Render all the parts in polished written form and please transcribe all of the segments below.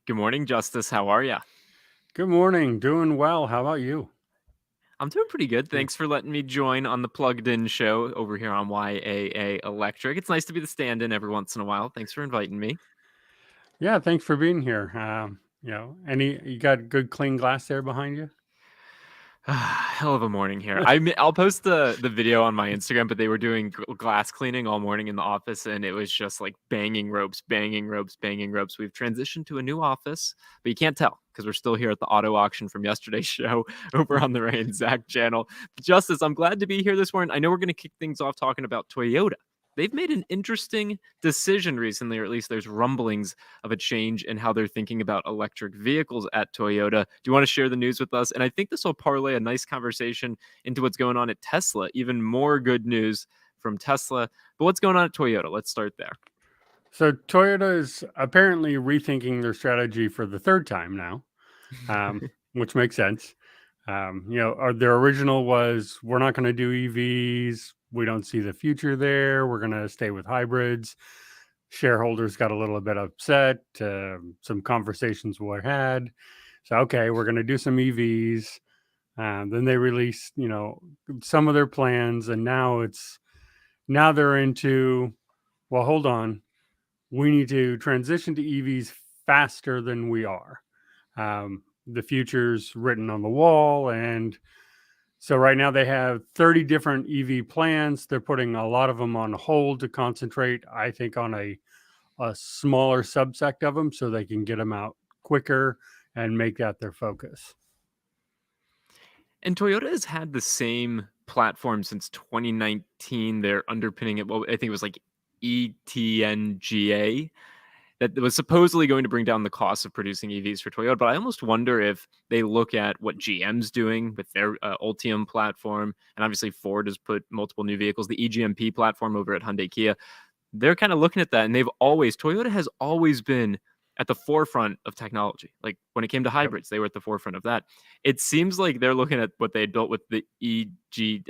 Good morning, Justice. How are ya? Good morning. Doing well. How about you? I'm doing pretty good. Yeah. Thanks for letting me join on the Plugged In show over here on YAA Electric. It's nice to be the stand-in every once in a while. Thanks for inviting me. Yeah, thanks for being here. You got good clean glass there behind you? Hell of a morning here. I'll post the video on my Instagram, but they were doing glass cleaning all morning in the office, and it was just like banging ropes, banging ropes, banging ropes. We've transitioned to a new office, but you can't tell because we're still here at the auto auction from yesterday's show over on the Ray and Zach channel. Justice, I'm glad to be here this morning. I know we're going to kick things off talking about Toyota. They've made an interesting decision recently, or at least there's rumblings of a change in how they're thinking about electric vehicles at Toyota. Do you want to share the news with us? And I think this will parlay a nice conversation into what's going on at Tesla. Even more good news from Tesla. But what's going on at Toyota? Let's start there. So Toyota is apparently rethinking their strategy for the third time now, which makes sense. Their original was we're not going to do EVs. We don't see the future there. We're going to stay with hybrids. Shareholders got a little bit upset. Some conversations were had. So, okay, we're going to do some EVs. Then they released, some of their plans, and now they're into, well, hold on, we need to transition to EVs faster than we are. The future's written on the wall, and so right now they have 30 different EV plans. They're putting a lot of them on hold to concentrate, I think, on a smaller subsect of them so they can get them out quicker and make that their focus. And Toyota has had the same platform since 2019. They're underpinning it. Well, I think it was like ETNGA that was supposedly going to bring down the cost of producing EVs for Toyota. But I almost wonder if they look at what GM's doing with their Ultium platform, and obviously Ford has put multiple new vehicles, the EGMP platform over at Hyundai Kia. They're kind of looking at that, and Toyota has always been at the forefront of technology. Like when it came to Yep. hybrids, they were at the forefront of that. It seems like they're looking at what they built with the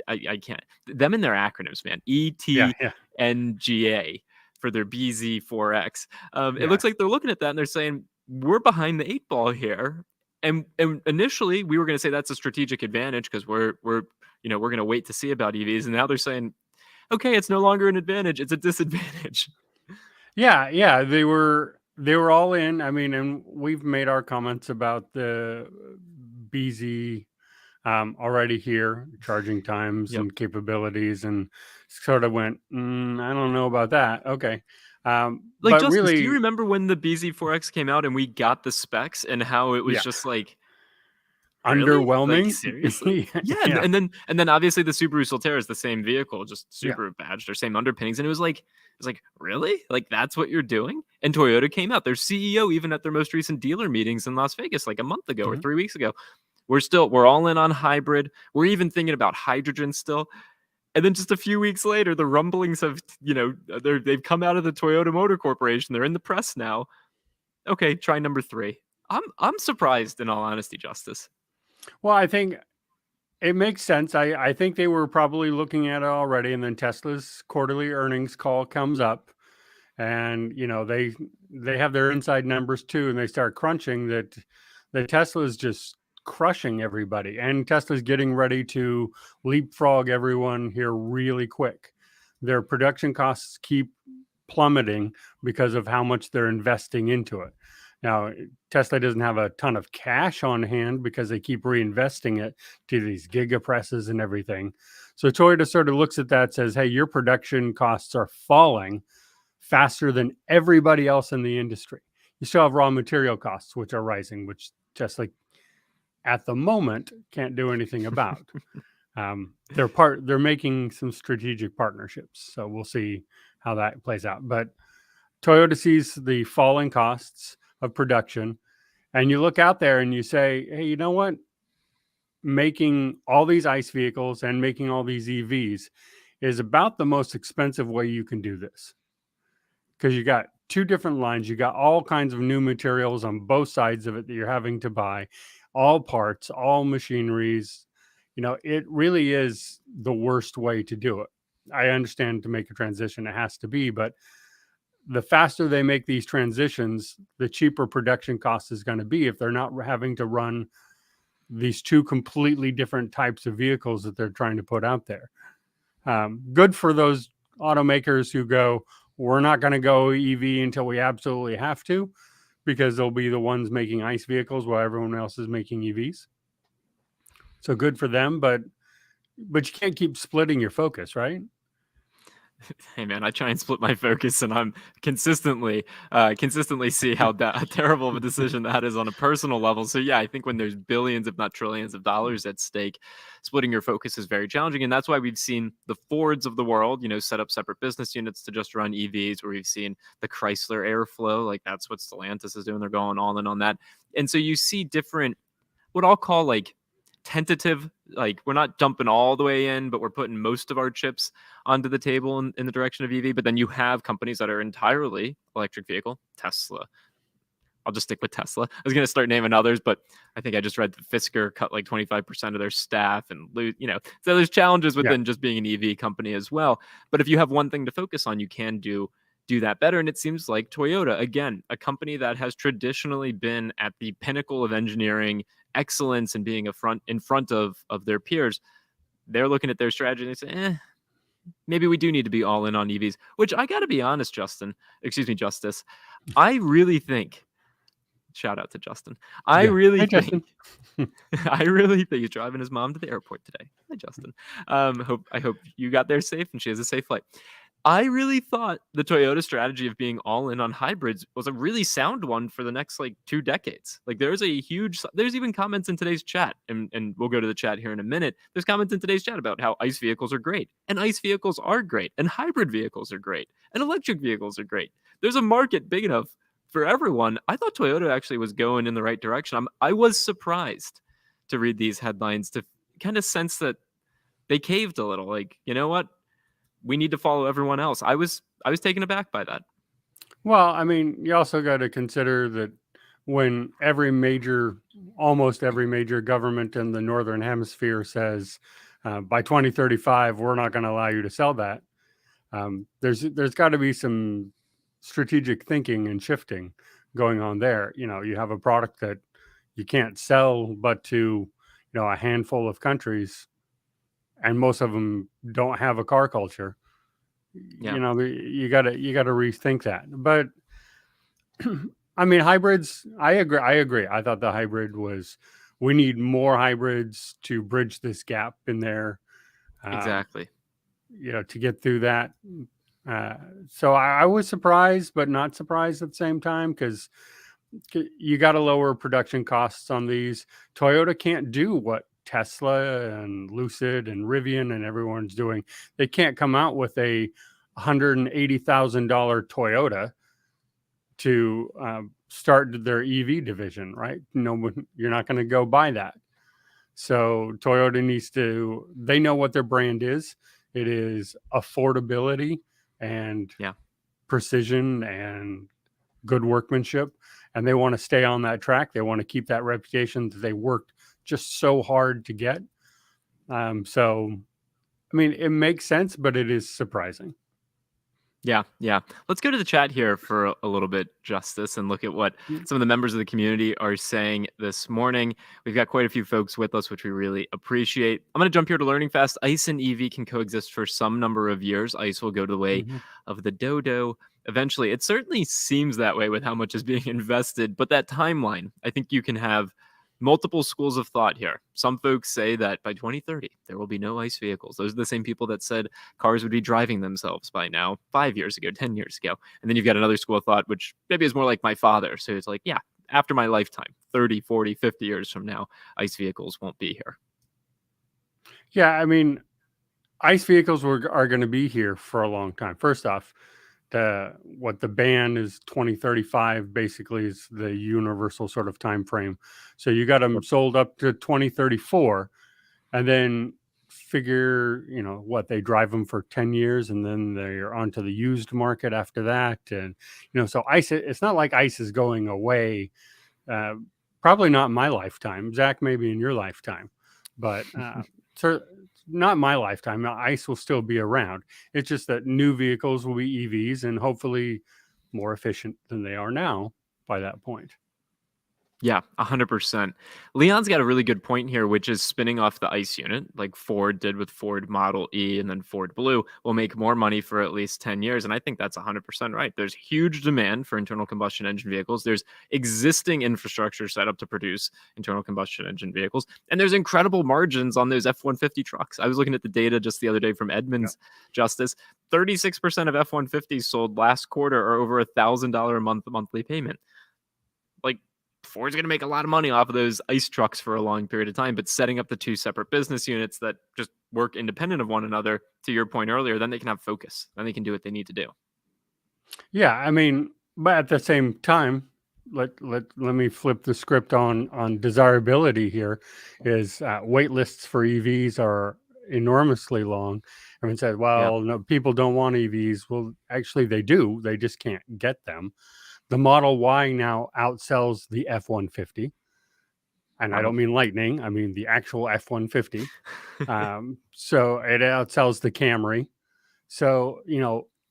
I can't, them and their acronyms, man. Yeah, yeah, ETNGA for their BZ4X. It yeah. looks like they're looking at that and they're saying, we're behind the eight ball here. And initially we were going to say that's a strategic advantage because we're going to wait to see about EVs. And now they're saying, okay, it's no longer an advantage, it's a disadvantage. Yeah, yeah, they were all in. I mean, and we've made our comments about the BZ already here, charging times Yep. and capabilities, and sort of went, I don't know about that. Okay, Like, but Justice, do you really, remember when the BZ4X came out and we got the specs and how it was yeah, just like, really? Like, underwhelming. seriously? Yeah, and, Yeah, and then and then obviously the Subaru Solterra is the same vehicle, just yeah. Subaru badged or same underpinnings, and it was like, really? Like that's what you're doing? And Toyota came out. Their CEO, even at their most recent dealer meetings in Las Vegas, like a month ago or Mhm. 3 weeks ago, we're all in on hybrid. We're even thinking about hydrogen still. And then just a few weeks later, the rumblings have, they've come out of the Toyota Motor Corporation. They're in the press now. Okay, try number three. I'm surprised, in all honesty, Justice. Well, I think it makes sense. I think they were probably looking at it already, and then Tesla's quarterly earnings call comes up, and they have their inside numbers too, and they start crunching that the Tesla is just crushing everybody, and Tesla's getting ready to leapfrog everyone here really quick. Their production costs keep plummeting because of how much they're investing into it. Now, Tesla doesn't have a ton of cash on hand because they keep reinvesting it to these giga presses and everything. So Toyota sort of looks at that, says, hey, your production costs are falling faster than everybody else in the industry. You still have raw material costs, which are rising, which Tesla at the moment can't do anything about. They're making some strategic partnerships, so we'll see how that plays out. But Toyota sees the falling costs of production, and you look out there and you say, hey, you know what? Making all these ICE vehicles and making all these EVs is about the most expensive way you can do this, because you got two different lines. You got all kinds of new materials on both sides of it that you're having to buy, all parts, all machineries. It really is the worst way to do it. I understand to make a transition, it has to be, but the faster they make these transitions, the cheaper production cost is going to be if they're not having to run these two completely different types of vehicles that they're trying to put out there. Good for those automakers who go, we're not going to go EV until we absolutely have to, because they'll be the ones making ICE vehicles while everyone else is making EVs. So good for them, but you can't keep splitting your focus, right? Hey man, I try and split my focus, and I'm consistently see how terrible of a decision that is on a personal level. So yeah, I think when there's billions, if not trillions, of dollars at stake, splitting your focus is very challenging, and that's why we've seen the Fords of the world, set up separate business units to just run EVs. Where we've seen the Chrysler Airflow, like that's what Stellantis is doing. They're going all in on that, and so you see different, what I'll call like tentative, like we're not jumping all the way in, but we're putting most of our chips onto the table in the direction of EV. But then you have companies that are entirely electric vehicle. Tesla. I'll just stick with Tesla. I was going to start naming others, but I think I just read that Fisker cut like 25% of their staff and so there's challenges within just being an EV company as well. But if you have one thing to focus on, you can do that better. And it seems like Toyota, again, a company that has traditionally been at the pinnacle of engineering excellence and being in front of their peers, they're looking at their strategy and they say, maybe we do need to be all in on EVs, which I got to be honest, Justice. I really think, shout out to Justin. I really think he's driving his mom to the airport today. Hi, Justin. I hope you got there safe and she has a safe flight. I really thought the Toyota strategy of being all in on hybrids was a really sound one for the next 2 decades. Like there's even comments in today's chat, and we'll go to the chat here in a minute. There's comments in today's chat about how ICE vehicles are great, and ICE vehicles are great, and hybrid vehicles are great, and electric vehicles are great. There's a market big enough for everyone. I thought Toyota actually was going in the right direction. I was surprised to read these headlines to kind of sense that they caved a little. Like, you know what? We need to follow everyone else. I was taken aback by that. Well, I mean, you also got to consider that when almost every major government in the Northern Hemisphere says by 2035, we're not going to allow you to sell that, there's got to be some strategic thinking and shifting going on there. You have a product that you can't sell but to a handful of countries, and most of them don't have a car culture. Yeah. You got to rethink that. But I mean, hybrids, I agree. I thought the hybrid we need more hybrids to bridge this gap in there. Exactly. To get through that. So I was surprised, but not surprised at the same time, because you got to lower production costs on these. Toyota can't do what Tesla and Lucid and Rivian and everyone's doing. They can't come out with a $180,000 Toyota to start their EV division, right? No, you're not going to go buy that. So Toyota they know what their brand is. It is affordability and precision and good workmanship. And they want to stay on that track. They want to keep that reputation that they worked just so hard to get. So, I mean, it makes sense, but it is surprising. Yeah. Let's go to the chat here for a little bit, Justice, and look at what some of the members of the community are saying this morning. We've got quite a few folks with us, which we really appreciate. I'm going to jump here to Learning Fast. ICE and EV can coexist for some number of years. ICE will go to the way of the dodo eventually. It certainly seems that way with how much is being invested, but that timeline, I think you can have multiple schools of thought here. Some folks say that by 2030, there will be no ICE vehicles. Those are the same people that said cars would be driving themselves by now, 5 years ago, 10 years ago. And then you've got another school of thought, which maybe is more like my father. So it's like, yeah, after my lifetime, 30, 40, 50 years from now, ICE vehicles won't be here. Yeah, I mean, ICE vehicles are going to be here for a long time. First off, the ban is 2035 basically is the universal sort of time frame. So you got them sold up to 2034, and then figure what they drive them for 10 years, and then they're onto the used market after that. And so ICE, it's not like ICE is going away. Probably not in my lifetime. Zach, maybe in your lifetime, but not my lifetime. ICE will still be around. It's just that new vehicles will be EVs, and hopefully more efficient than they are now by that point. Yeah, 100%. Leon's got a really good point here, which is spinning off the ICE unit, like Ford did with Ford Model E and then Ford Blue, will make more money for at least 10 years. And I think that's 100% right. There's huge demand for internal combustion engine vehicles. There's existing infrastructure set up to produce internal combustion engine vehicles. And there's incredible margins on those F 150 trucks. I was looking at the data just the other day from Yeah. Edmunds Justice. 36% of F 150s sold last quarter are over $1,000 a month monthly payment. Like, Ford's going to make a lot of money off of those ICE trucks for a long period of time, but setting up the two separate business units that just work independent of one another, to your point earlier, then they can have focus. Then they can do what they need to do. Yeah, I mean, but at the same time, let me flip the script on desirability here. Is wait lists for EVs are enormously long. Everyone said, Yeah. well, no, people don't want EVs. Well, actually, they do. They just can't get them. The Model Y now outsells the F 150. And I Wow. don't mean Lightning, I mean the actual F 150. So it outsells the Camry. So,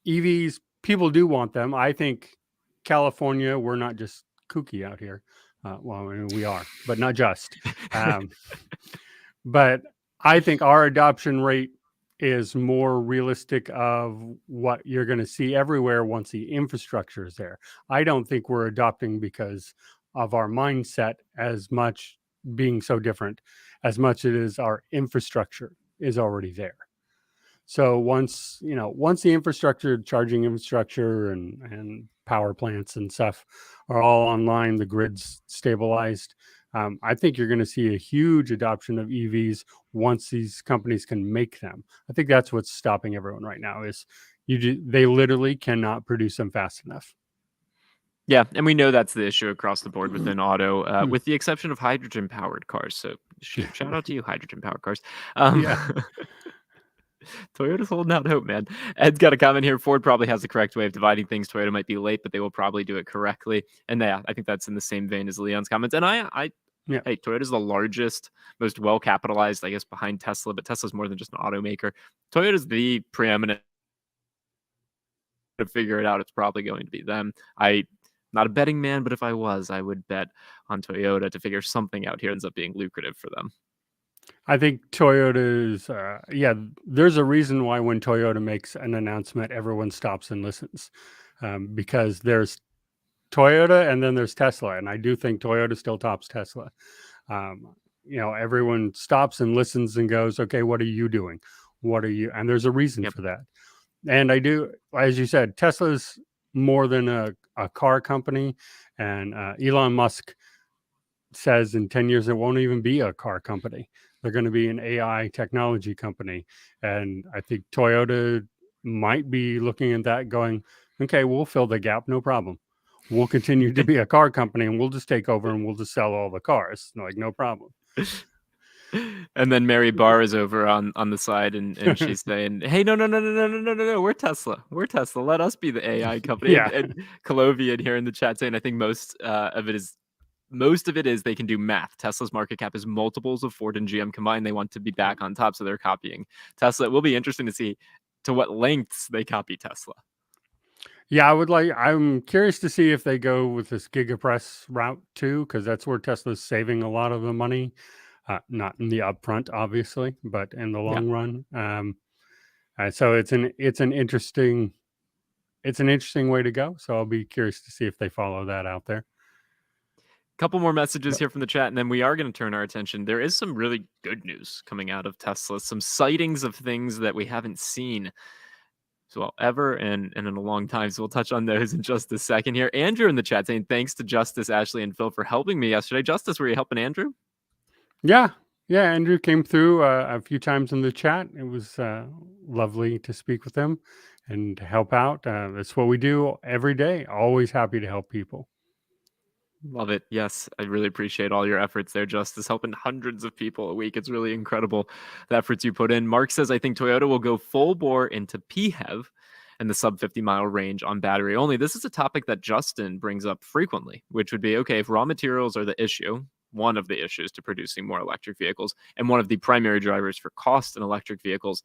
EVs, people do want them. I think California, we're not just kooky out here. Well, I mean, we are, but not just. Um, but I think our adoption rate is more realistic of what you're going to see everywhere once the infrastructure is there. I don't think we're adopting because of our mindset as much being so different as much as it is our infrastructure is already there. So once the infrastructure, charging infrastructure and power plants and stuff are all online, the grid's stabilized. I think you're going to see a huge adoption of EVs once these companies can make them. I think that's what's stopping everyone right now is they literally cannot produce them fast enough. Yeah, and we know that's the issue across the board within auto, with the exception of hydrogen-powered cars. So shout out to you, hydrogen-powered cars. Um, Yeah. Toyota's holding out hope, man. Ed's got a comment here. Ford probably has the correct way of dividing things. Toyota might be late, but they will probably do it correctly. And yeah, I think that's in the same vein as Leon's comments. And Yeah. hey, Toyota's the largest, most well capitalized, I guess, behind Tesla, but Tesla's more than just an automaker. Toyota's the preeminent to figure it out. It's probably going to be them. Not a betting man, but if I was, I would bet on Toyota to figure something out here. It ends up being lucrative for them. I think Toyota's, there's a reason why when Toyota makes an announcement, everyone stops and listens, because there's Toyota and then there's Tesla. And I do think Toyota still tops Tesla. Everyone stops and listens and goes, okay, what are you doing? What are you? And there's a reason Yep. for that. And I do, as you said, Tesla's more than a car company. And Elon Musk says in 10 years, it won't even be a car company. They're going to be an AI technology company. And I think Toyota might be looking at that going, okay, we'll fill the gap, no problem. We'll continue to be a car company and we'll just take over and we'll just sell all the cars. Like, no problem. And then Mary Barr is over on the side and she's saying, hey, no, we're Tesla. We're Tesla. Let us be the AI company. Yeah. And Colovian here in the chat saying, I think most of it is they can do math. Tesla's market cap is multiples of Ford and GM combined. They want to be back on top, so they're copying Tesla. It will be interesting to see to what lengths they copy Tesla. Yeah, I'm curious to see if they go with this Gigapress route too, because that's where Tesla's saving a lot of the money. Not in the upfront, obviously, but in the Yeah. long run. So it's an interesting way to go. So I'll be curious to see if they follow that out there. Couple more messages But here from the chat, and then we are going to turn our attention. There is some really good news coming out of Tesla, some sightings of things that we haven't seen ever and in a long time. So we'll touch on those in just a second here. Andrew in the chat saying thanks to Justice, Ashley, and Phil for helping me yesterday. Justice, were you helping Andrew? yeah, Andrew came through a few times in the chat. It was lovely to speak with him and help out. That's what we do every day. Always happy to help people. Love it. Yes, I really appreciate all your efforts there, Justice, helping hundreds of people a week. It's really incredible the efforts you put in. Mark says, I think Toyota will go full bore into PHEV and the sub 50-mile range on battery only. This is a topic that Justin brings up frequently, which would be, okay, if raw materials are the issue, one of the issues to producing more electric vehicles, and one of the primary drivers for cost in electric vehicles,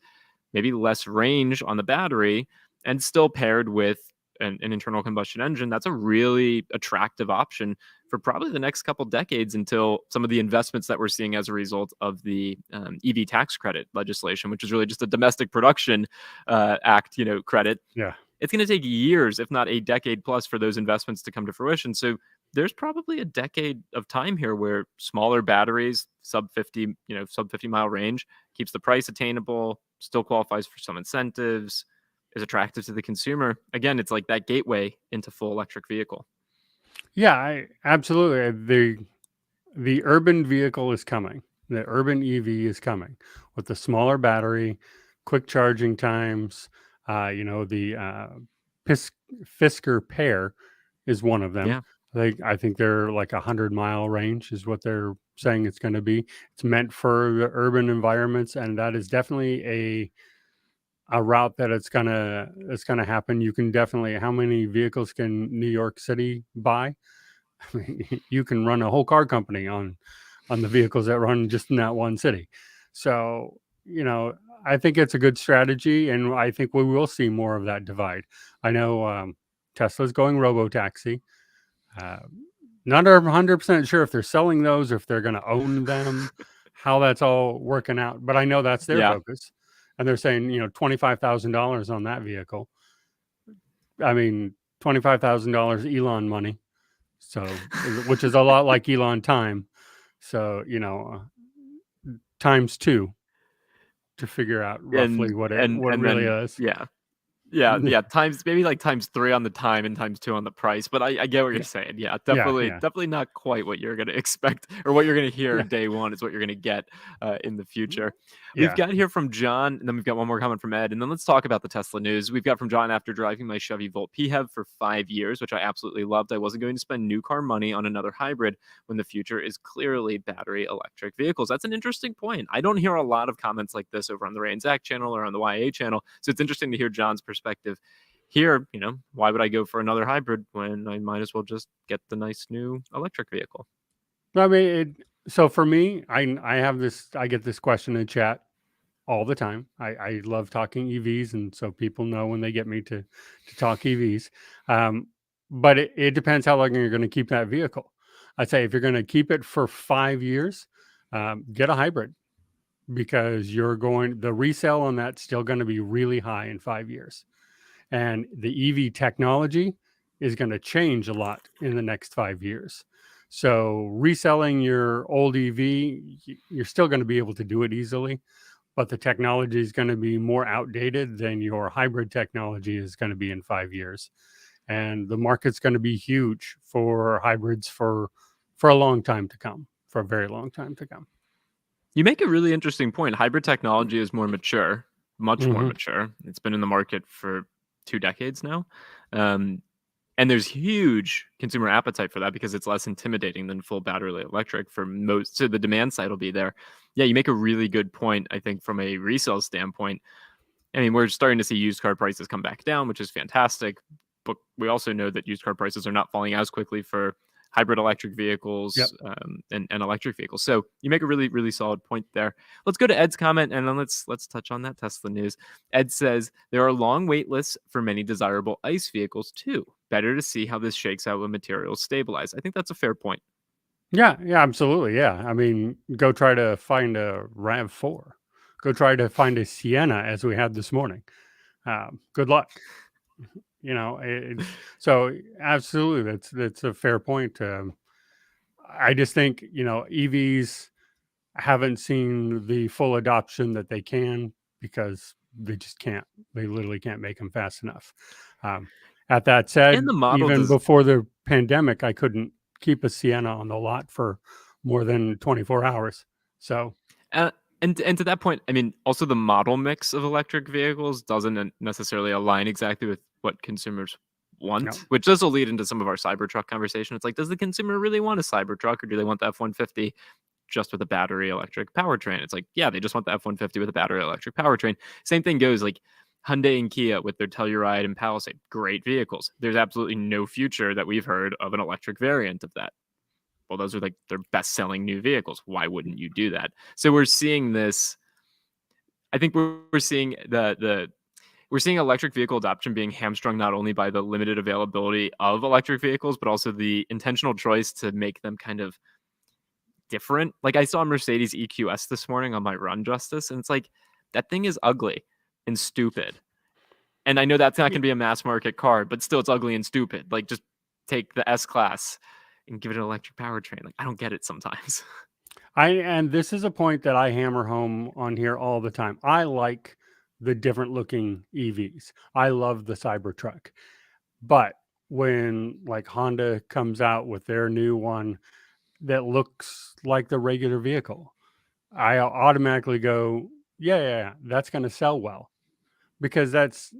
maybe less range on the battery and still paired with an internal combustion engine, that's a really attractive option for probably the next couple decades until some of the investments that we're seeing as a result of the EV tax credit legislation, which is really just a domestic production act, credit. Yeah. It's going to take years, if not a decade plus, for those investments to come to fruition. So there's probably a decade of time here where smaller batteries, sub 50 mile range, keeps the price attainable, still qualifies for some incentives, is attractive to the consumer. Again, it's like that gateway into full electric vehicle. Yeah, absolutely. The urban vehicle is coming. The urban EV is coming with the smaller battery, quick charging times. The Fisker Pair is one of them. Yeah. I think they're like 100-mile range is what they're saying it's going to be. It's meant for the urban environments, and that is definitely a route that it's gonna happen. You can definitely. How many vehicles can New York City buy? I mean, you can run a whole car company on the vehicles that run just in that one city. So, I think it's a good strategy, and I think we will see more of that divide. I know Tesla's going robo-taxi. Uh, Not 100% sure if they're selling those or if they're going to own them, how that's all working out. But I know that's their Yeah. focus, and they're saying $25,000 on that vehicle. I mean, $25,000 Elon money. So, which is a lot like Elon time. So, times two to figure out roughly And what it and really then is. yeah. Yeah, times maybe like times 3 on the time and times 2 on the price, but I get what you're Yeah, saying. Yeah, yeah, definitely yeah, definitely not quite what you're gonna expect or what you're gonna hear yeah, day 1 is what you're gonna get, in the future. We've yeah. got here from John, and then we've got one more comment from Ed, and then let's talk about the Tesla news. We've got from John, "After driving my Chevy Volt PHEV for 5 years, which I absolutely loved, I wasn't going to spend new car money on another hybrid when the future is clearly battery electric vehicles." That's an interesting point. I don't hear a lot of comments like this over on the Ray and Zach channel or on the YA channel, so it's interesting to hear John's perspective here. Why would I go for another hybrid when I might as well just get the nice new electric vehicle? I mean, so for me, I get this question in chat all the time. I love talking EVs, and so people know when they get me to talk EVs. Um, but it depends how long you're going to keep that vehicle. I'd say if you're going to keep it for 5 years, get a hybrid because the resale on that's still going to be really high in 5 years. And the EV technology is going to change a lot in the next 5 years. So reselling your old EV, you're still going to be able to do it easily, but the technology is going to be more outdated than your hybrid technology is going to be in 5 years. And the market's going to be huge for hybrids for a long time to come, for a very long time to come. You make a really interesting point. Hybrid technology is more mature, much more Hmm. mature. It's been in the market for 2 decades now. Um, and there's huge consumer appetite for that because it's less intimidating than full battery electric for most. So the demand side will be there. Yeah, you make a really good point, I think, from a resale standpoint. I mean, we're starting to see used car prices come back down, which is fantastic. But we also know that used car prices are not falling as quickly for hybrid electric Yep. vehicles and electric vehicles. So you make a really, really solid point there. Let's go to Ed's comment and then let's touch on that Tesla news. Ed says there are long wait lists for many desirable ICE vehicles too. Better to see how this shakes out when materials stabilize. I think that's a fair point. Yeah, yeah, absolutely. Yeah. I mean, go try to find a RAV4. Go try to find a Sienna as we had this morning. Good luck. You know, so absolutely, that's a fair point. I just think EVs haven't seen the full adoption that they can because they just can't. They literally can't make them fast enough. Um, at that And said, the model even does. before the pandemic, I couldn't keep a Sienna on the lot for more than 24 hours. So, Uh, and to that point, I mean, also the model mix of electric vehicles doesn't necessarily align exactly with what consumers no, want, which this will lead into some of our Cybertruck conversation. It's like, does the consumer really want a Cybertruck, or do they want the F-150 just with a battery electric powertrain? It's like, yeah, they just want the F-150 with a battery electric powertrain. Same thing goes like Hyundai and Kia with their Telluride and Palisade, great vehicles. There's absolutely no future that we've heard of an electric variant of that. Well, those are like their best selling new vehicles. Why wouldn't you do that? So we're seeing this. I think we're seeing we're seeing electric vehicle adoption being hamstrung not only by the limited availability of electric vehicles, but also the intentional choice to make them kind of different. Like I saw a Mercedes EQS this morning on my run, Justice, and it's like that thing is ugly and stupid. And I know that's not going to be a mass market car, but still it's ugly and stupid. Like just take the S class and give it an electric powertrain. Like I don't get it sometimes. And this is a point that I hammer home on here all the time. I like the different looking EVs. I love the Cybertruck. But when like Honda comes out with their new one that looks like the regular vehicle, I automatically go, yeah, that's going to sell well, because that's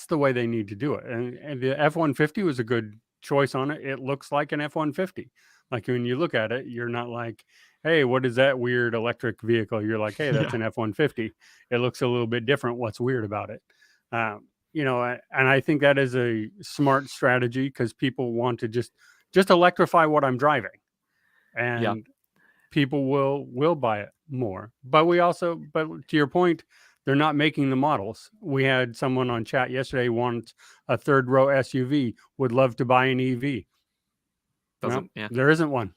the way they need to do it. And the F-150 was a good choice on it. It looks like an F-150. Like when you look at it, you're not like, hey, what is that weird electric vehicle? You're like, hey, that's Yeah. an F-150. It looks a little bit different. What's weird about it? And I think that is a smart strategy, because people want to just electrify what I'm driving, Yeah. and people will buy it more. But to your point, they're not making the models. We had someone on chat yesterday wants a third row SUV, would love to buy an EV. Well, Doesn't, yeah. there isn't one.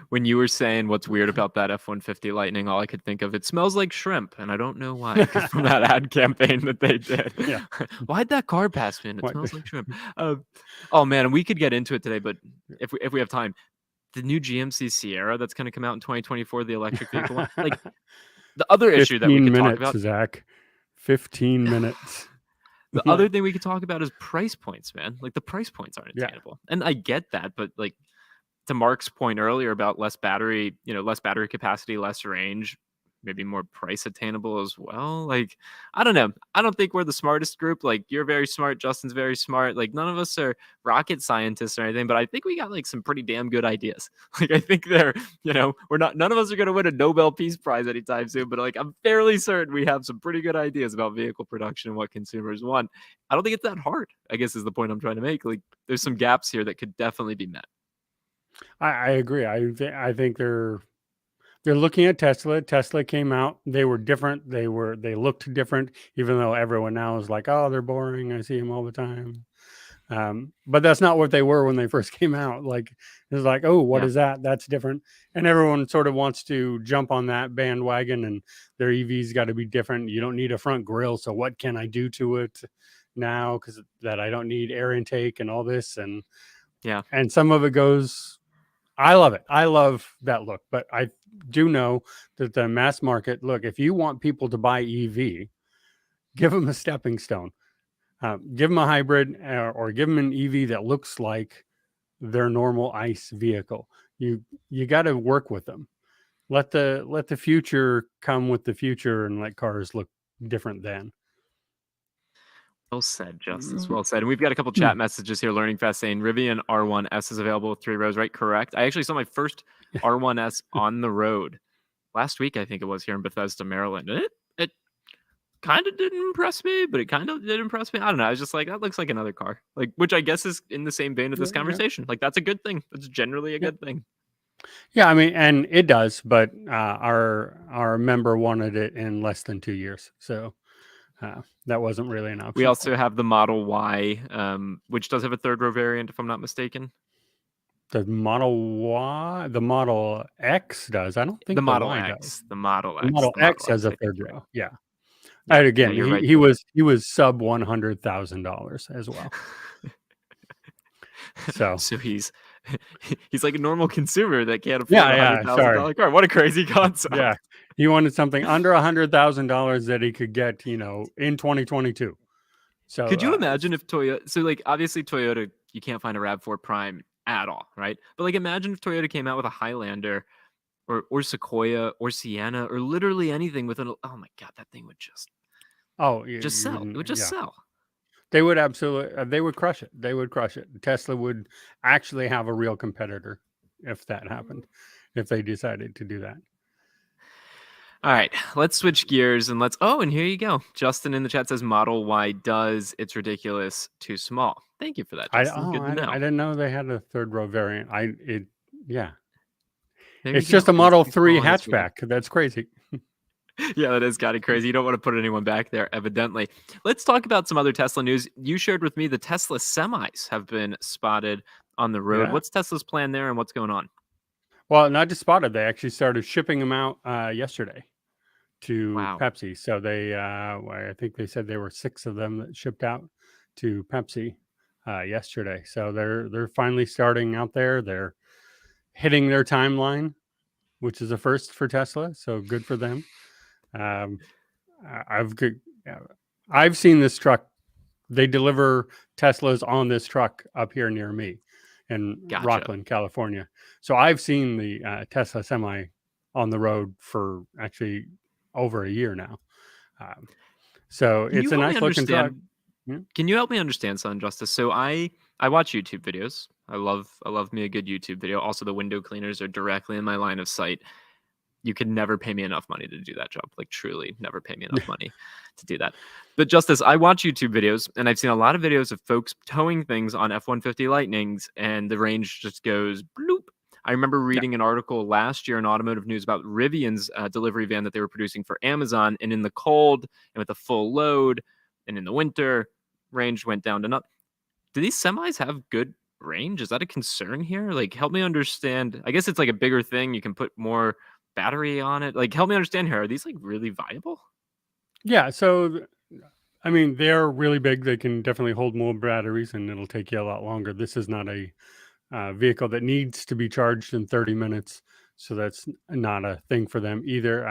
When you were saying what's weird about that F-150 Lightning, all I could think of, it smells like shrimp, and I don't know why, from that ad campaign that they did. Yeah. Why'd that car pass me? And it What? smells like shrimp. Oh man, and we could get into it today, but if we have time, the new GMC Sierra that's going to come out in 2024, the electric vehicle one. Like the other issue that we 15 could talk minutes, about, Zach. 15 minutes. the other thing we could talk about is price points, man. Like the price points aren't Yeah. attainable, and I get that, but like to Mark's point earlier about less battery capacity, less range, maybe more price attainable as well. Like, I don't know. I don't think we're the smartest group. Like, you're very smart. Justin's very smart. Like, none of us are rocket scientists or anything, but I think we got like some pretty damn good ideas. Like, I think none of us are going to win a Nobel Peace Prize anytime soon, but like, I'm fairly certain we have some pretty good ideas about vehicle production and what consumers want. I don't think it's that hard, I guess is the point I'm trying to make. Like, there's some gaps here that could definitely be met. I agree. I think they're looking at Tesla. Tesla came out. They were different. They looked different, even though everyone now is like, oh, they're boring. I see them all the time. But that's not what they were when they first came out. Like, it's like, oh, what is that? That's different. And everyone sort of wants to jump on that bandwagon, and their EVs got to be different. You don't need a front grille. So what can I do to it now? Because that I don't need air intake and all this. And some of it goes, I love it. I love that look, but I do know that the mass market, look, if you want people to buy EV, give them a stepping stone. Give them a hybrid, or give them an EV that looks like their normal ICE vehicle. You got to work with them. Let the future come with the future, and let cars look different then. Well said, Justice. Well said. And we've got a couple chat messages here. Learning Fast saying Rivian R1S is available with 3 rows, right? Correct. I actually saw my first R1S on the road last week, I think it was, here in Bethesda, Maryland. And it kind of didn't impress me, but it kind of did impress me. I don't know. I was just like, that looks like another car. Like, which I guess is in the same vein of this conversation. Like, that's a good thing. That's generally a good thing. Yeah, I mean, and it does, but our member wanted it in less than 2 years. So that wasn't really an option. We also have the Model Y, which does have a third row variant, if I'm not mistaken. The Model Y, the Model X does. I don't think the Model Y X. does. The Model X. The Model X has a third row. Right. Yeah. Yeah, And again, you're right. he was sub $100,000 as well. So he's like a normal consumer that can't afford a $100,000 car. What a crazy concept. Yeah, he wanted something under $100,000 that he could get, in 2022. So could you imagine if Toyota? So like obviously Toyota, you can't find a RAV4 Prime at all, right? But like imagine if Toyota came out with a Highlander, or Sequoia, or Sienna, or literally anything with an. Oh my god, that thing would just sell. It would just sell. They would absolutely. They would crush it. They would crush it. Tesla would actually have a real competitor if that happened, if they decided to do that. All right, let's switch gears and and here you go. Justin in the chat says Model Y does. It's ridiculous, too small. Thank you for that, Justin. Good to know. I didn't know they had a third row variant. There it's just a Model 3 hatchback. That's crazy. Yeah, that is kind of crazy. You don't want to put anyone back there, evidently. Let's talk about some other Tesla news. You shared with me the Tesla semis have been spotted on the road. Yeah. What's Tesla's plan there and what's going on? Well, not just spotted. They actually started shipping them out yesterday to Wow. Pepsi. So I think they said there were 6 of them that shipped out to Pepsi yesterday. So they're finally starting out there. They're hitting their timeline, which is a first for Tesla. So good for them. Um, I've good. I've seen this truck. They deliver Teslas on this truck up here near me in Gotcha. Rockland, California. So I've seen the Tesla semi on the road for actually over a year now. Um, so Can it's you a help me nice looking truck. understand? Yeah. Can you help me understand, Son Justice? So I watch YouTube videos. I love me a good YouTube video. Also, the window cleaners are directly in my line of sight. You could never pay me enough money to do that job. Like truly, never pay me enough money to do that. But Justice, I watch YouTube videos, and I've seen a lot of videos of folks towing things on F-150 Lightnings, and the range just goes bloop. I remember Yeah. reading an article last year in Automotive News about Rivian's delivery van that they were producing for Amazon, and in the cold and with a full load, and in the winter, range went down to nothing. Do these semis have good range? Is that a concern here? Like, help me understand. I guess it's like a bigger thing. You can put more battery on it. Like, help me understand here. Are these like really viable? Yeah. I mean, they're really big. They can definitely hold more batteries and it'll take you a lot longer. This is not a vehicle that needs to be charged in 30 minutes. So that's not a thing for them either.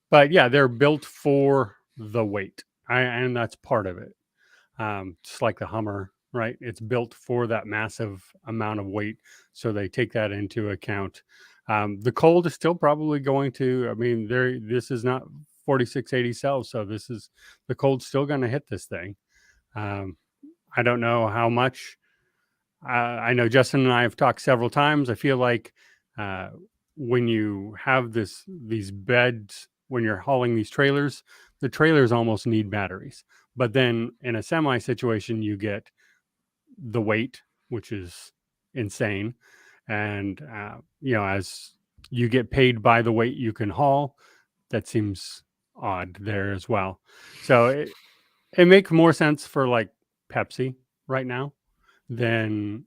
But yeah, they're built for the weight, and that's part of it. Just like the Hummer, right? It's built for that massive amount of weight, so they take that into account. The cold is still probably going to. I mean, there. This is not 4680 cells, so this is the cold's still going to hit this thing. Um, I don't know how much. I know Justin and I have talked several times. I feel like uh, when you have these beds, when you're hauling these trailers, the trailers almost need batteries. But then in a semi situation, you get the weight, which is insane, and as you get paid by the weight you can haul, that seems odd there as well. So it makes more sense for like Pepsi right now than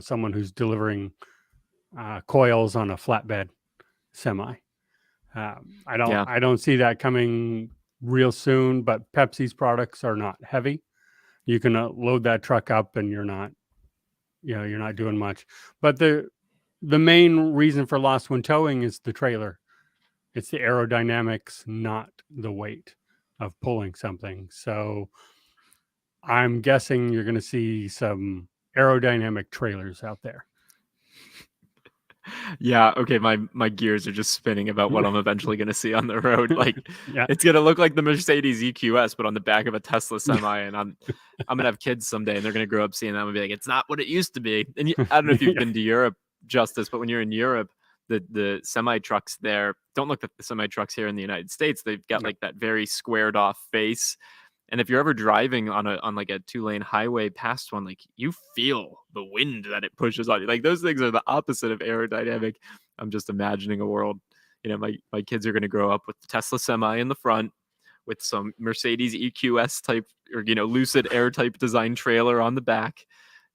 someone who's delivering coils on a flatbed semi. I don't Yeah. I don't see that coming real soon. But Pepsi's products are not heavy. You can load that truck up, and you're not doing much. But the main reason for lost when towing is the trailer. It's the aerodynamics, not the weight of pulling something. So I'm guessing you're going to see some aerodynamic trailers out there. Yeah, okay, my gears are just spinning about what I'm eventually gonna see on the road. Like, Yeah. it's gonna look like the Mercedes EQS, but on the back of a Tesla semi, and I'm gonna have kids someday, and they're gonna grow up seeing that and be like, "It's not what it used to be." And I don't know if you've Yeah. been to Europe, Justice, but when you're in Europe, the semi trucks there don't look like the semi trucks here in the United States. They've got No. like that very squared off face. And if you're ever driving on like a 2-lane highway past one, like you feel the wind that it pushes on you. Like those things are the opposite of aerodynamic. I'm just imagining a world. My kids are going to grow up with the Tesla semi in the front, with some Mercedes EQS type or Lucid Air type design trailer on the back.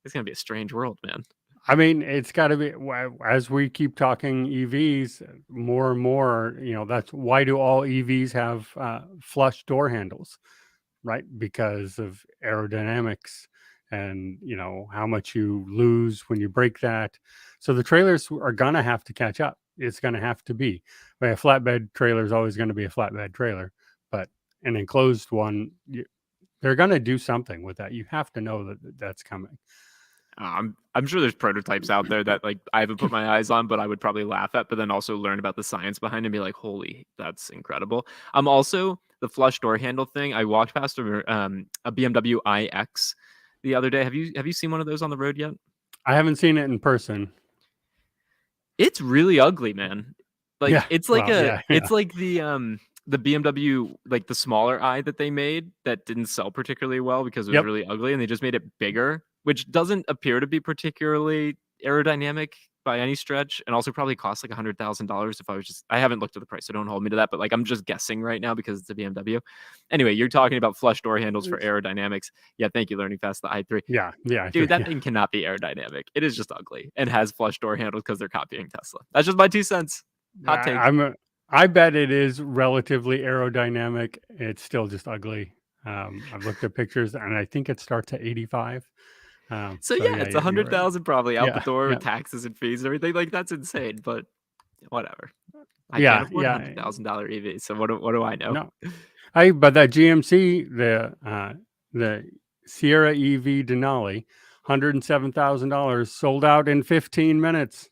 It's gonna be a strange world, man. I mean, it's got to be as we keep talking EVs more and more. That's why do all EVs have flush door handles, right? Because of aerodynamics and how much you lose when you break that. So the trailers are gonna have to catch up. It's gonna have to be. I mean, a flatbed trailer is always going to be a flatbed trailer, but an enclosed one, they're gonna do something with that. You have to know that that's coming. I'm sure there's prototypes out there that like I haven't put my eyes on, but I would probably laugh at, but then also learn about the science behind it and be like, holy, that's incredible. Also the flush door handle thing. I walked past a BMW iX the other day. Have you seen one of those on the road yet? I haven't seen it in person. It's really ugly, man. Like Yeah. Well, yeah, yeah. it's like the BMW, like the smaller eye that they made that didn't sell particularly well because it was Yep. really ugly, and they just made it bigger, which doesn't appear to be particularly aerodynamic by any stretch, and also probably costs like $100,000 if I haven't looked at the price, so don't hold me to that, but like I'm just guessing right now because it's a BMW. Anyway, you're talking about flush door handles for aerodynamics. Yeah, thank you, Learning Fast, the i3. Yeah, Dude, that yeah. thing cannot be aerodynamic. It is just ugly and has flush door handles because they're copying Tesla. That's just my 2 cents. Hot take. I bet it is relatively aerodynamic. It's still just ugly. I've looked at pictures, and I think it starts at 85. So So yeah, yeah, it's you're right. 100,000 probably out the Yeah, door with yeah, taxes and fees and everything. Like that's insane, but whatever. I can't yeah, afford a yeah. $100,000 EV, so what do I know? No, but that GMC, the Sierra EV Denali, $107,000 sold out in 15 minutes.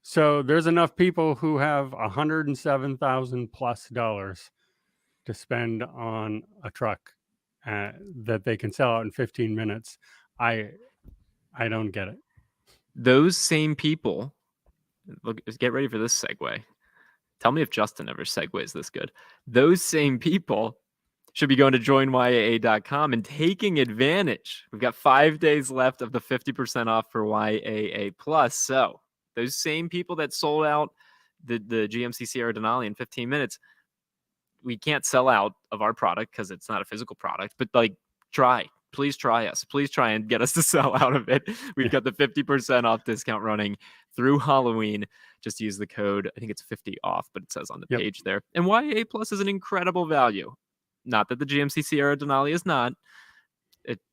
So there's enough people who have $107,000+ to spend on a truck that they can sell out in 15 minutes. I don't get it. Those same people, look, get ready for this segue. Tell me if Justin ever segues this good. Those same people should be going to joinyaa.com and taking advantage. We've got 5 days left of the 50% off for YAA Plus. So those same people that sold out the GMC Sierra Denali in 15 minutes, we can't sell out of our product because it's not a physical product, but like please try us. Please try and get us to sell out of it. We've got the 50% off discount running through Halloween. Just use the code. I think it's 50 off, but it says on the Yep. page there. And YA Plus is an incredible value. Not that the GMC Sierra Denali is not.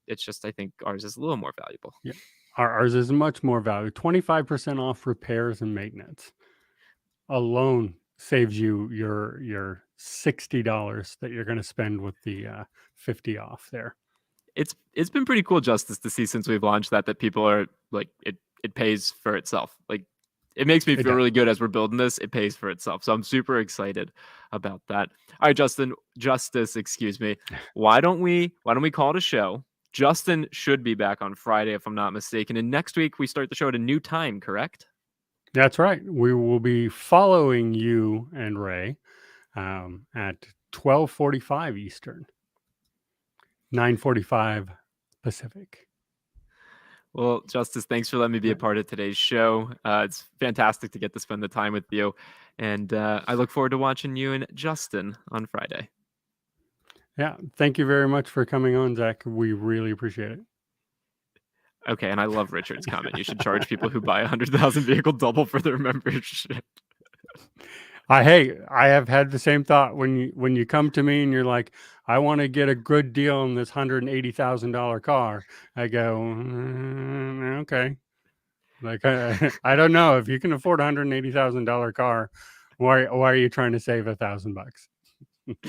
It's just I think ours is a little more valuable. Yeah. Ours is much more value. 25% off repairs and maintenance alone saves you your $60 that you're going to spend with the 50 off there. It's been pretty cool, Justice, to see since we've launched that people are like it pays for itself. Like it makes me feel really good as we're building this. It pays for itself. So I'm super excited about that. All right, Justice, excuse me. Why don't we call it a show? Justin should be back on Friday, if I'm not mistaken. And next week we start the show at a new time, correct? That's right. We will be following you and Ray at 12:45 Eastern, 9:45 Pacific. Well, Justice, thanks for letting me be a part of today's show. It's fantastic to get to spend the time with you. And I look forward to watching you and Justin on Friday. Yeah. Thank you very much for coming on, Zach. We really appreciate it. Okay, and I love Richard's comment. You should charge people who buy 100,000 vehicle double for their membership. I have had the same thought when you come to me and you're like, I want to get a good deal on this $180,000 car. I go, okay. Like I don't know if you can afford a $180,000 car. Why are you trying to save $1,000?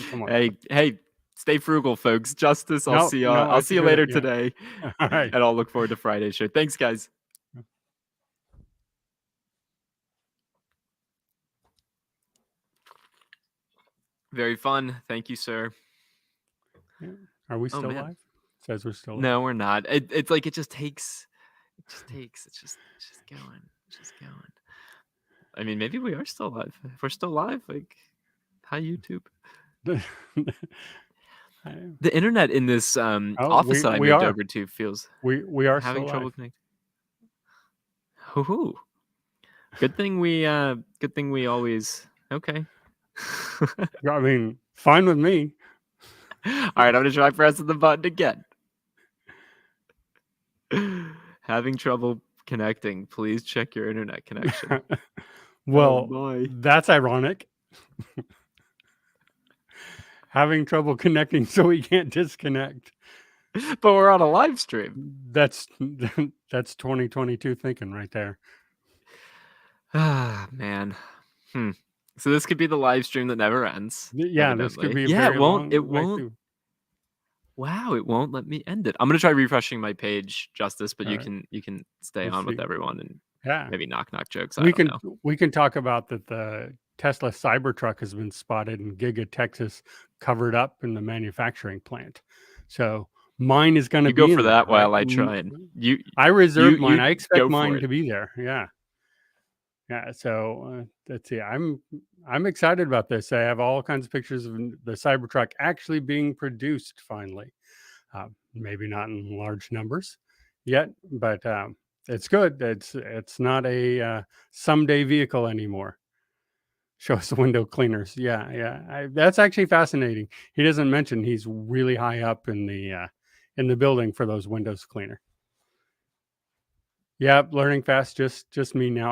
Come on. Hey, stay frugal, folks. Justice, I'll see you later today. All right. And I'll look forward to Friday's show. Thanks, guys. Very fun. Thank you, sir. Yeah. Are we still live? It says we're still live. No, we're not. It's like it just takes. It's just going. Just going. I mean, maybe we are still live. If we're still live, like, hi YouTube. The internet in this office that I moved over to feels we are having still trouble live. connecting. Hoo-hoo. Good thing we always okay. I mean, fine with me. All right, I'm gonna try pressing the button again. Having trouble connecting. Please check your internet connection. Well, that's ironic. Having trouble connecting so we can't disconnect. But we're on a live stream. That's 2022 thinking right there. Ah, man. So this could be the live stream that never ends. Yeah, evidently. This could be a it won't. Through. Wow, it won't let me end it. I'm gonna try refreshing my page, Justice, but you can stay on with everyone and maybe knock jokes. We can talk about that the Tesla Cybertruck has been spotted in Giga, Texas, covered up in the manufacturing plant. So mine is going to be go for that while I try and I reserve mine. I expect mine to be there. Yeah. So let's see. I'm excited about this. I have all kinds of pictures of the Cybertruck actually being produced finally. Maybe not in large numbers yet, but It's good. It's not a someday vehicle anymore. Show us the window cleaners. Yeah, yeah. That's actually fascinating. He doesn't mention he's really high up in the building for those windows cleaner. Yeah, learning fast. Just me now.